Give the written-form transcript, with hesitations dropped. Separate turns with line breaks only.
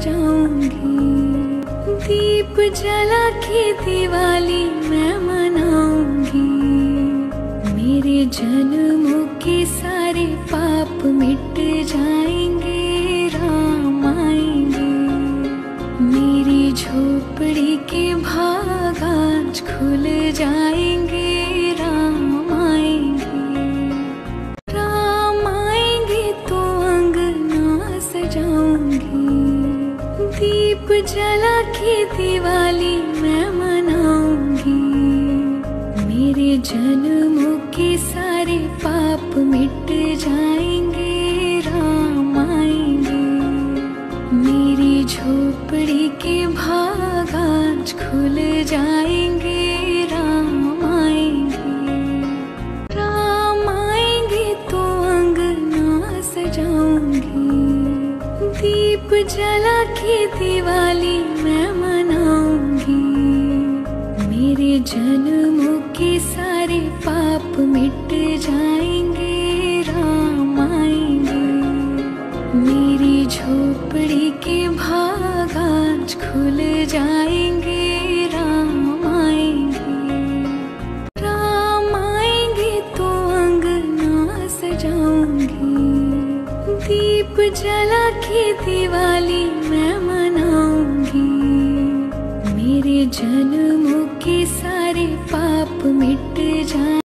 सजाऊंगी। दीप जला के दिवाली मैं मनाऊंगी। मेरे जन्मों के सारे पाप मिट जाएंगे, राम आएंगे। मेरी झोपड़ी के भाग आज खुल जाएंगे, राम आएंगे। राम आएंगे तो अंगना सजाऊंगी। दीप जला के दिवाली मैं मनाऊंगी। मेरे जन्मों के सारे पाप मिट जाएंगे, राम आएंगे। मेरी झोपड़ी के भाग आज खुल जाएंगे, राम आएंगे। राम आएंगे तो अंगना सजाऊंगी। दीप जला के दिवाली मैं मनाऊंगी। मेरे जन्मों के सारे पाप मिट जाएंगे, राम आएंगे। मेरी झोपड़ी के भाग आज खुल जाएंगे, राम आएंगे। राम आएंगे तो अंगना सजाऊंगी। दीप जला के दिवाली मैं मनाऊंगी। मेरे जन्मों के सारे पाप मिट जाएंगे।